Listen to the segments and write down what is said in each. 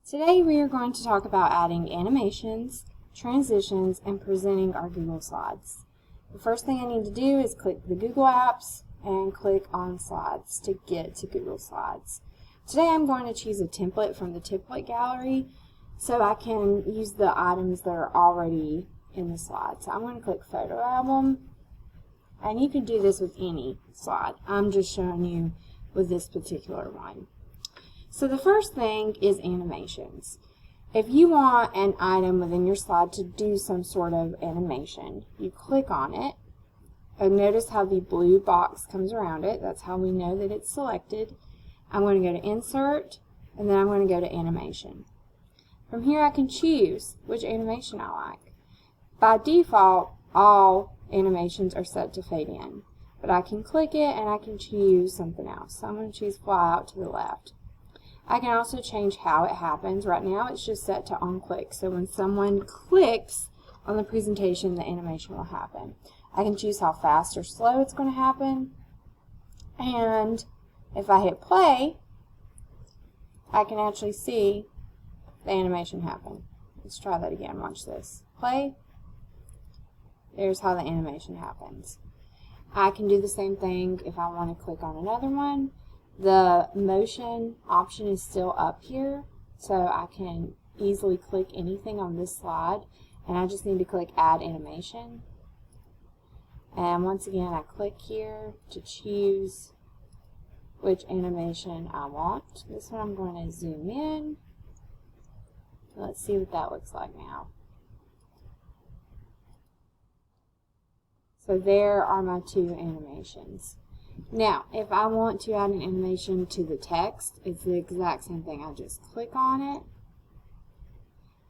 Today we are going to talk about adding animations, transitions, and presenting our Google Slides. The first thing I need to do is click the Google Apps and click on Slides to get to Google Slides. Today I'm going to choose a template from the template gallery so I can use the items that are already in the slide. So I'm going to click Photo Album, and you can do this with any slide. I'm just showing you with this particular one. So the first thing is animations. If you want an item within your slide to do some sort of animation, you click on it, and notice how the blue box comes around it. That's how we know that it's selected. I'm going to go to Insert, and then I'm going to go to Animation. From here I can choose which animation I like. By default, all animations are set to fade in, but I can click it and I can choose something else. So I'm going to choose Fly Out to the Left. I can also change how it happens. Right now it's just set to on click, so when someone clicks on the presentation, the animation will happen. I can choose how fast or slow it's going to happen, and if I hit play, I can actually see the animation happen. Let's try that again. Watch this. Play. There's how the animation happens. I can do the same thing if I want to click on another one. The motion option is still up here, so I can easily click anything on this slide, and I just need to click Add Animation. And once again, I click here to choose which animation I want. This one I'm going to zoom in. Let's see what that looks like now. So there are my two animations. Now, if I want to add an animation to the text, it's the exact same thing. I just click on it,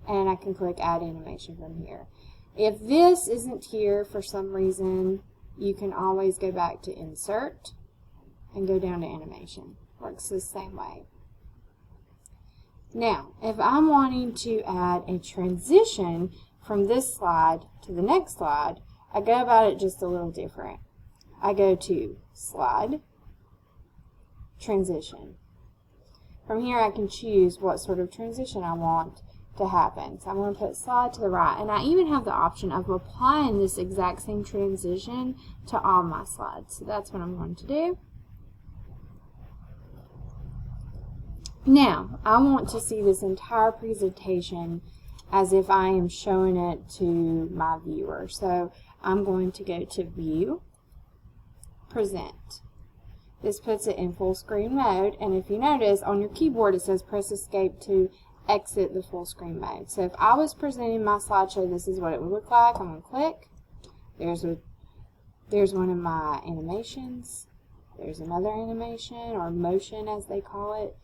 and I can click Add Animation from here. If this isn't here for some reason, you can always go back to Insert and go down to Animation. Works the same way. Now, if I'm wanting to add a transition from this slide to the next slide, I go about it just a little different. I go to Slide, Transition. From here I can choose what sort of transition I want to happen. So I'm going to put Slide to the right, and I even have the option of applying this exact same transition to all my slides. So that's what I'm going to do. Now, I want to see this entire presentation as if I am showing it to my viewer. So I'm going to go to View, Present. This puts it in full screen mode, and if you notice on your keyboard it says press Escape to exit the full screen mode. So if I was presenting my slideshow, this is what it would look like. I'm going to click. There's one of my animations. There's another animation, or motion as they call it.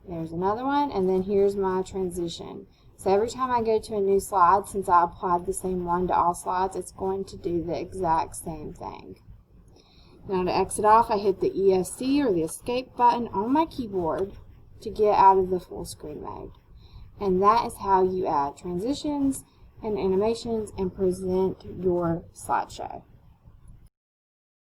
There's another one, and then here's my transition. So every time I go to a new slide, since I applied the same one to all slides, it's going to do the exact same thing. Now to exit off, I hit the ESC or the escape button on my keyboard to get out of the full screen mode. And that is how you add transitions and animations and present your slideshow.